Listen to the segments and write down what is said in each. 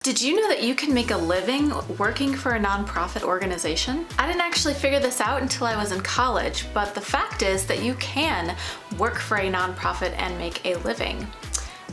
Did you know that you can make a living working for a nonprofit organization? I didn't actually figure this out until I was in college, but the fact is that you can work for a nonprofit and make a living.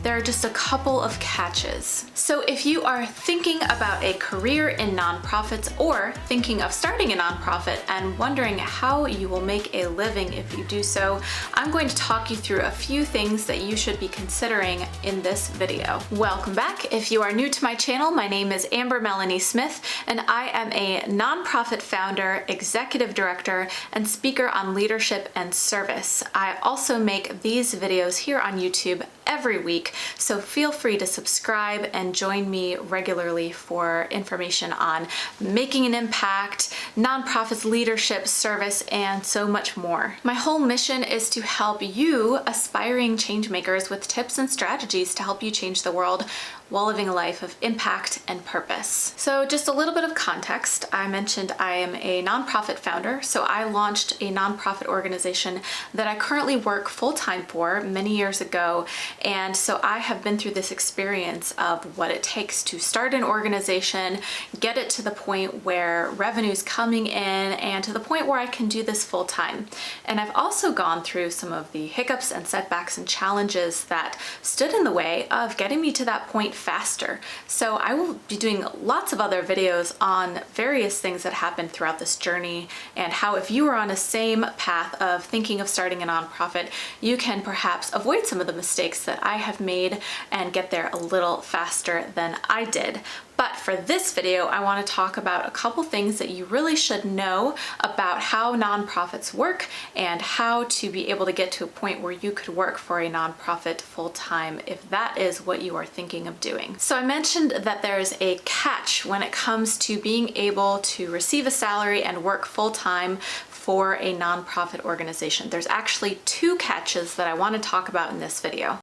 There are just a couple of catches. So if you are thinking about a career in nonprofits or thinking of starting a nonprofit and wondering how you will make a living if you do so, I'm going to talk you through a few things that you should be considering in this video. Welcome back. If you are new to my channel, my name is Amber Melanie Smith, and I am a nonprofit founder, executive director, and speaker on leadership and service. I also make these videos here on YouTube every week, so feel free to subscribe and join me regularly for information on making an impact, nonprofits, leadership, service, and so much more. My whole mission is to help you, aspiring change makers, with tips and strategies to help you change the world while living a life of impact and purpose. So just a little bit of context. I mentioned I am a nonprofit founder, so I launched a nonprofit organization that I currently work full-time for many years ago, and so I have been through this experience of what it takes to start an organization, get it to the point where revenue's coming in, and to the point where I can do this full-time. And I've also gone through some of the hiccups and setbacks and challenges that stood in the way of getting me to that point faster. So I will be doing lots of other videos on various things that happened throughout this journey, and how if you are on the same path of thinking of starting a nonprofit, you can perhaps avoid some of the mistakes that I have made and get there a little faster than I did. But for this video, I want to talk about a couple things that you really should know about how nonprofits work and how to be able to get to a point where you could work for a nonprofit full-time if that is what you are thinking of doing. So I mentioned that there's a catch when it comes to being able to receive a salary and work full-time for a nonprofit organization. There's actually two catches that I want to talk about in this video.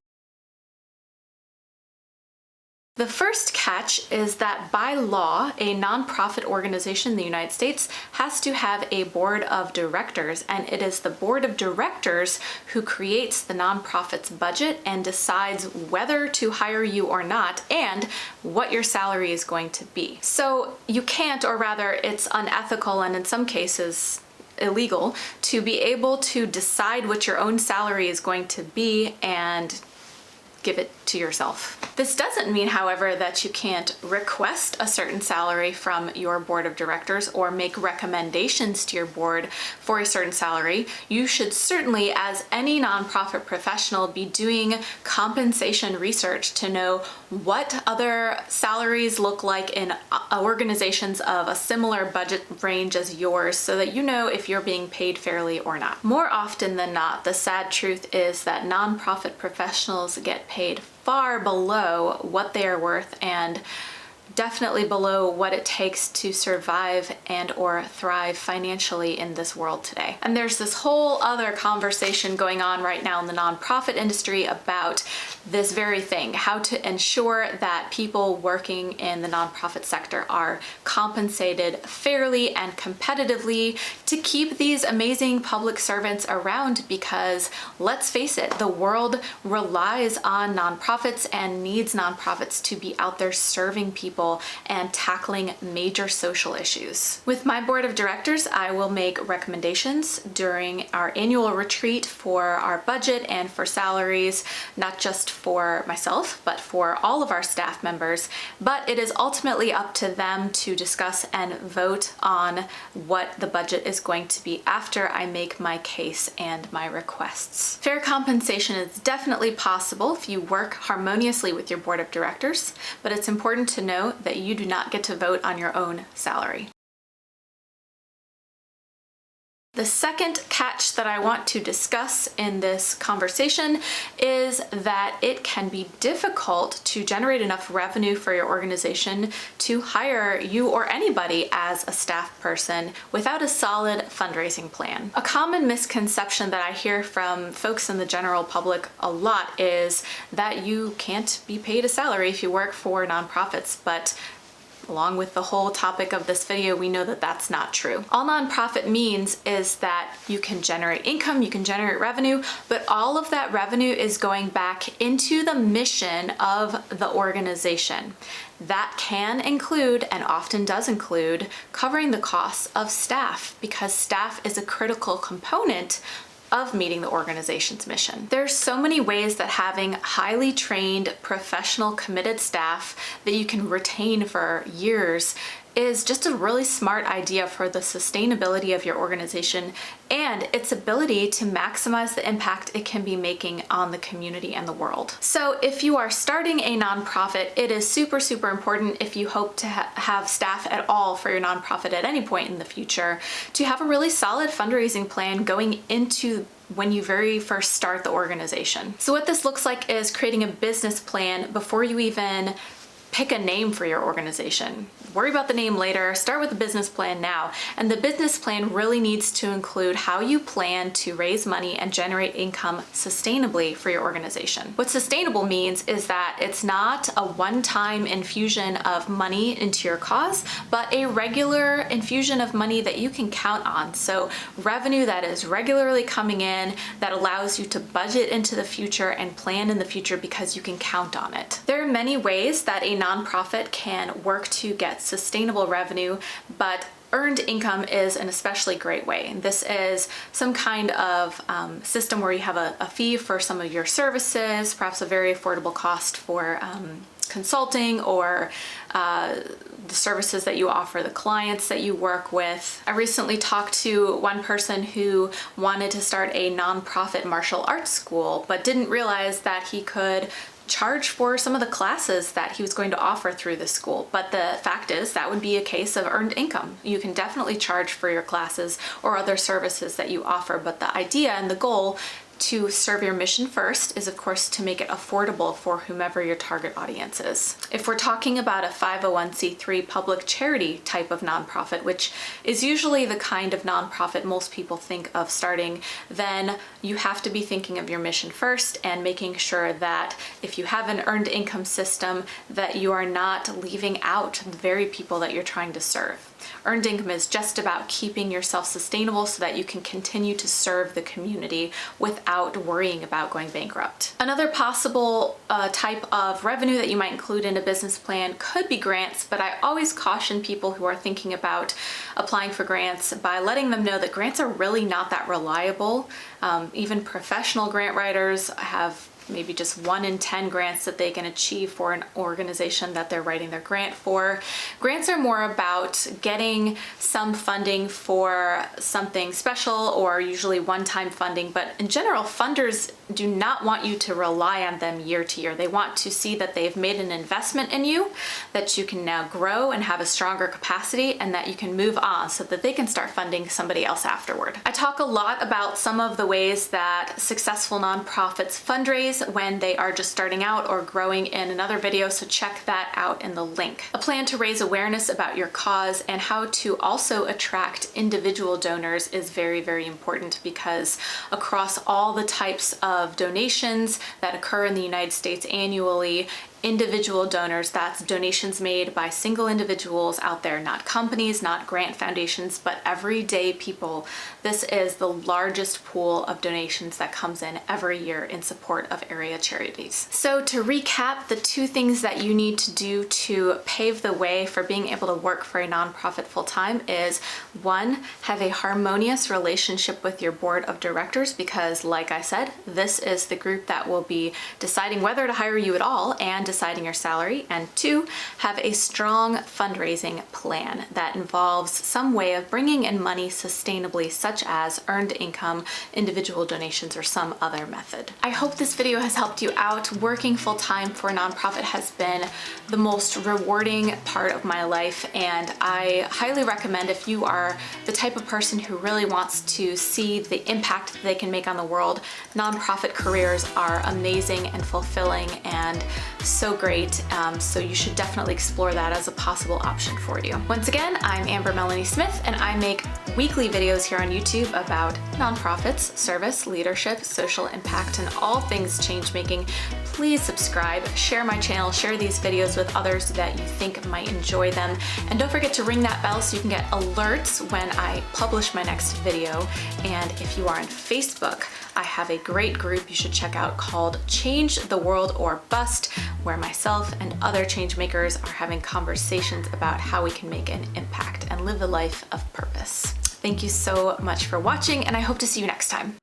The first catch is that by law, a nonprofit organization in the United States has to have a board of directors, and it is the board of directors who creates the nonprofit's budget and decides whether to hire you or not and what your salary is going to be. So you can't, or rather it's unethical and in some cases illegal, to be able to decide what your own salary is going to be and give it to yourself. This doesn't mean, however, that you can't request a certain salary from your board of directors or make recommendations to your board for a certain salary. You should certainly, as any nonprofit professional, be doing compensation research to know what other salaries look like in organizations of a similar budget range as yours, so that you know if you're being paid fairly or not. More often than not, the sad truth is that nonprofit professionals get paid far below what they are worth, and definitely below what it takes to survive and or thrive financially in this world today. And there's this whole other conversation going on right now in the nonprofit industry about this very thing, how to ensure that people working in the nonprofit sector are compensated fairly and competitively to keep these amazing public servants around, because let's face it, the world relies on nonprofits and needs nonprofits to be out there serving people and tackling major social issues. With my board of directors, I will make recommendations during our annual retreat for our budget and for salaries, not just for myself, but for all of our staff members. But it is ultimately up to them to discuss and vote on what the budget is going to be after I make my case and my requests. Fair compensation is definitely possible if you work harmoniously with your board of directors, but it's important to know that you do not get to vote on your own salary. The second catch that I want to discuss in this conversation is that it can be difficult to generate enough revenue for your organization to hire you or anybody as a staff person without a solid fundraising plan. A common misconception that I hear from folks in the general public a lot is that you can't be paid a salary if you work for nonprofits, but along with the whole topic of this video, we know that that's not true. All nonprofit means is that you can generate income, you can generate revenue, but all of that revenue is going back into the mission of the organization. That can include, and often does include, covering the costs of staff, because staff is a critical component of meeting the organization's mission. There's so many ways that having highly trained, professional, committed staff that you can retain for years is just a really smart idea for the sustainability of your organization and its ability to maximize the impact it can be making on the community and the world. So if you are starting a nonprofit, it is super, super important, if you hope to have staff at all for your nonprofit at any point in the future, to have a really solid fundraising plan going into when you very first start the organization. So what this looks like is creating a business plan before you even pick a name for your organization. Worry about the name later, start with the business plan now. And the business plan really needs to include how you plan to raise money and generate income sustainably for your organization. What sustainable means is that it's not a one-time infusion of money into your cause, but a regular infusion of money that you can count on. So revenue that is regularly coming in, that allows you to budget into the future and plan in the future because you can count on it. There are many ways that a nonprofit can work to get sustainable revenue, but earned income is an especially great way. This is some kind of system where you have a fee for some of your services, perhaps a very affordable cost for consulting or the services that you offer, the clients that you work with. I recently talked to one person who wanted to start a nonprofit martial arts school, but didn't realize that he could charge for some of the classes that he was going to offer through the school. But the fact is that would be a case of earned income. You can definitely charge for your classes or other services that you offer, but the idea and the goal to serve your mission first is, of course, to make it affordable for whomever your target audience is. If we're talking about a 501c3 public charity type of nonprofit, which is usually the kind of nonprofit most people think of starting, then you have to be thinking of your mission first and making sure that if you have an earned income system, that you are not leaving out the very people that you're trying to serve. Earned income is just about keeping yourself sustainable so that you can continue to serve the community without worrying about going bankrupt. Another possible type of revenue that you might include in a business plan could be grants, but I always caution people who are thinking about applying for grants by letting them know that grants are really not that reliable. Even professional grant writers have maybe just 1 in 10 grants that they can achieve for an organization that they're writing their grant for. Grants are more about getting some funding for something special or usually one-time funding, but in general, funders do not want you to rely on them year to year. They want to see that they've made an investment in you, that you can now grow and have a stronger capacity, and that you can move on so that they can start funding somebody else afterward. I talk a lot about some of the ways that successful nonprofits fundraise when they are just starting out or growing in another video, so check that out in the link. A plan to raise awareness about your cause and how to also attract individual donors is very, very important, because across all the types of donations that occur in the United States annually, individual donors, that's donations made by single individuals out there, not companies, not grant foundations, but everyday people. This is the largest pool of donations that comes in every year in support of area charities. So to recap, the 2 things that you need to do to pave the way for being able to work for a nonprofit full-time is 1, have a harmonious relationship with your board of directors, because like I said, this is the group that will be deciding whether to hire you at all and deciding your salary. And 2, have a strong fundraising plan that involves some way of bringing in money sustainably, such as earned income, individual donations, or some other method. I hope this video has helped you out. Working full-time for a nonprofit has been the most rewarding part of my life, and I highly recommend, if you are the type of person who really wants to see the impact that they can make on the world, nonprofit careers are amazing and fulfilling and so so great. So you should definitely explore that as a possible option for you. Once again, I'm Amber Melanie Smith, and I make weekly videos here on YouTube about nonprofits, service, leadership, social impact, and all things change making. Please subscribe, share my channel, share these videos with others that you think might enjoy them, and don't forget to ring that bell so you can get alerts when I publish my next video. And if you are on Facebook, I have a great group you should check out called Change the World or Bust, where myself and other change makers are having conversations about how we can make an impact and live a life of purpose. Thank you so much for watching, and I hope to see you next time.